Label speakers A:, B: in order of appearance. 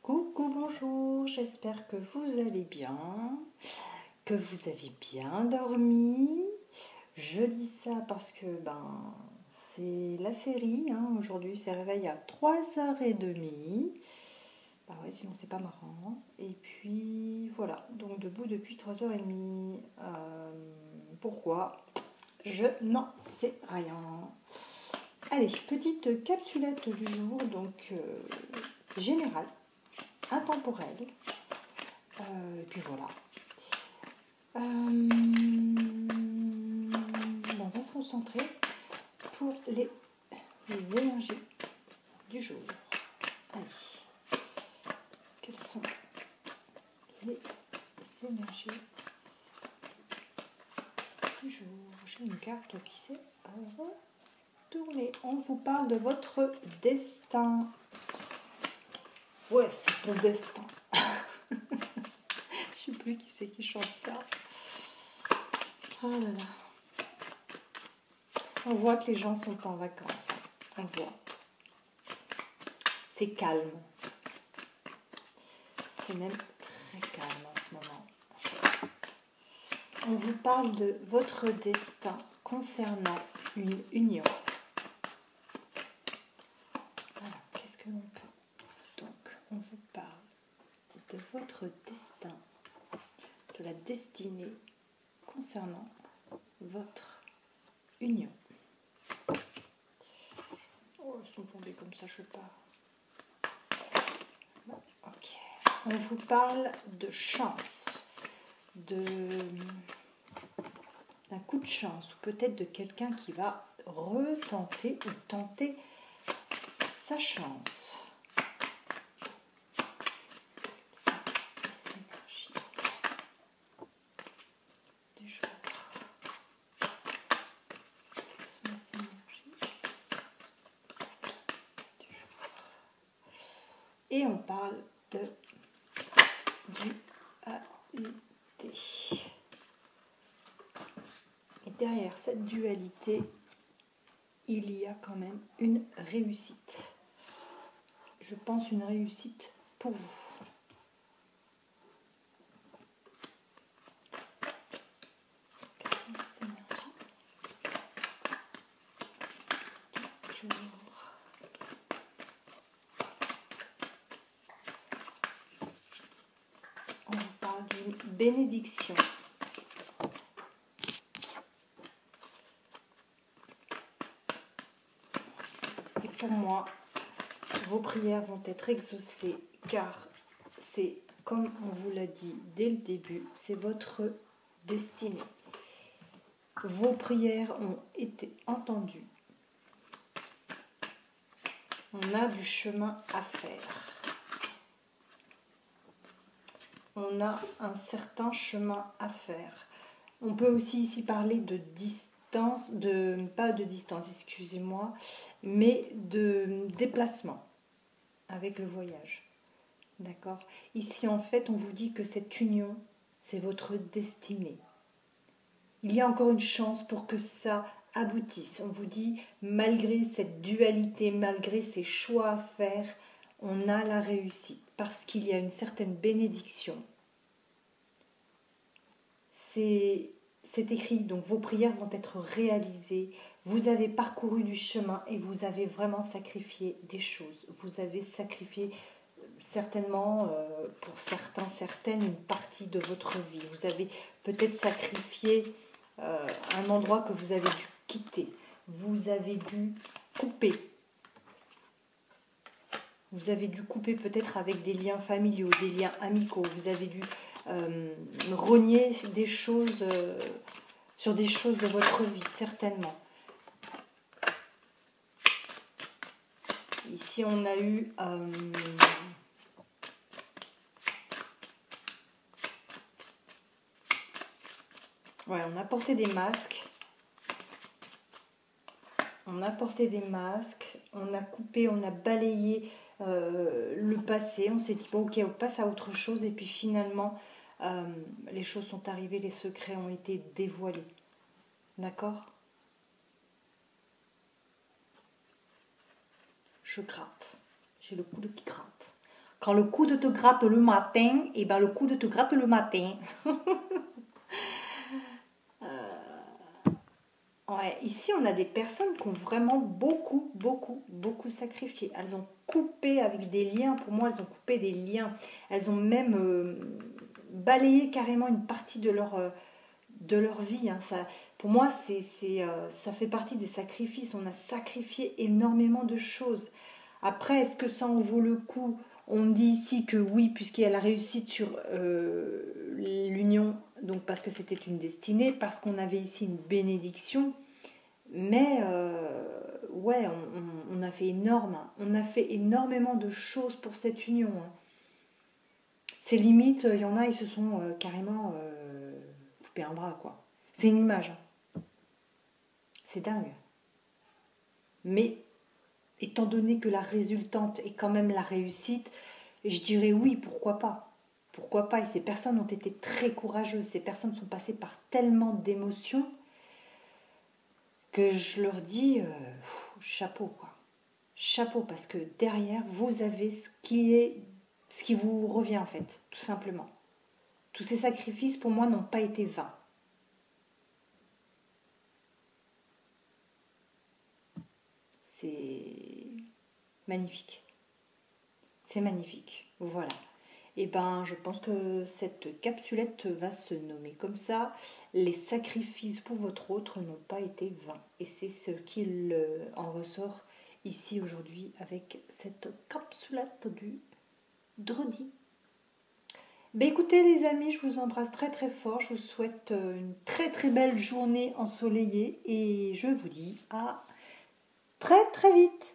A: Coucou, bonjour, j'espère que vous allez bien, que vous avez bien dormi. Je dis ça parce que c'est la série, hein. Aujourd'hui c'est réveil à 3h30. Bah ouais, sinon c'est pas marrant. Et puis voilà, donc debout depuis 3h30. Pourquoi? Je n'en sais rien. Allez, petite capsulette du jour, donc générale, intemporelle. Et puis voilà. On va se concentrer pour les énergies du jour. Allez, quelles sont les énergies du jour? J'ai une carte qui s'est retournée. On vous parle de votre destin. Ouais, c'est ton destin. Je sais plus qui c'est qui chante ça. Oh là là. On voit que les gens sont en vacances. On voit. C'est calme. C'est même très calme en ce moment. On vous parle de votre destin concernant une union. Voilà, qu'est-ce que l'on peut? Donc, on vous parle de votre destin, de la destinée concernant votre union. Oh, elles sont tombées comme ça, je sais pas. Ok. On vous parle de chance, d'un coup de chance, ou peut-être de quelqu'un qui va retenter ou tenter sa chance. Et on parle de dualité. Et derrière cette dualité, il y a quand même une réussite. Je pense une réussite pour vous. On parle d'une bénédiction. Et pour moi, vos prières vont être exaucées car c'est, comme on vous l'a dit dès le début, c'est votre destinée. Vos prières ont été entendues. On a du chemin à faire. On a un certain chemin à faire. On peut aussi ici parler de distance, pas de distance, excusez-moi, mais de déplacement avec le voyage. D'accord? Ici, en fait, on vous dit que cette union, c'est votre destinée. Il y a encore une chance pour que ça aboutisse. On vous dit, malgré cette dualité, malgré ces choix à faire, on a la réussite parce qu'il y a une certaine bénédiction. C'est écrit, donc vos prières vont être réalisées. Vous avez parcouru du chemin et vous avez vraiment sacrifié des choses. Vous avez sacrifié certainement, pour certains, certaines, une partie de votre vie. Vous avez peut-être sacrifié un endroit que vous avez dû quitter. Vous avez dû couper. Vous avez dû couper peut-être avec des liens familiaux, des liens amicaux. Vous avez dû rogner des choses, sur des choses de votre vie, certainement. Ici, on a eu... ouais, on a porté des masques. On a porté des masques. On a coupé, on a balayé le passé. On s'est dit, bon, ok, on passe à autre chose. Et puis finalement, les choses sont arrivées, les secrets ont été dévoilés. D'accord? Je gratte. J'ai le coude qui gratte. Quand le coude te gratte le matin, et ben le coude te gratte le matin. Ouais, ici, on a des personnes qui ont vraiment beaucoup sacrifié. Elles ont coupé avec des liens. Pour moi, elles ont coupé des liens. Elles ont même balayé carrément une partie de leur vie. Hein. Ça, pour moi, ça fait partie des sacrifices. On a sacrifié énormément de choses. Après, est-ce que ça en vaut le coup? On dit ici que oui, puisqu'il y a la réussite sur l'union, donc parce que c'était une destinée, parce qu'on avait ici une bénédiction. Mais ouais, on a fait énorme. On a fait énormément de choses pour cette union. Hein. C'est limite, il y en a, ils se sont carrément coupé un bras, quoi. C'est une image. C'est dingue. Mais étant donné que la résultante est quand même la réussite, je dirais oui, pourquoi pas. Pourquoi pas? Et ces personnes ont été très courageuses. Ces personnes sont passées par tellement d'émotions que je leur dis chapeau, quoi. Chapeau, parce que derrière, vous avez ce qui vous revient en fait, tout simplement. Tous ces sacrifices, pour moi, n'ont pas été vains. C'est magnifique. C'est magnifique. Voilà. Et ben, je pense que cette capsulette va se nommer comme ça. Les sacrifices pour votre autre n'ont pas été vains. Et c'est ce qu'il en ressort ici aujourd'hui avec cette capsulette du dredi. Ben écoutez les amis, je vous embrasse très fort. Je vous souhaite une très belle journée ensoleillée et je vous dis à très vite.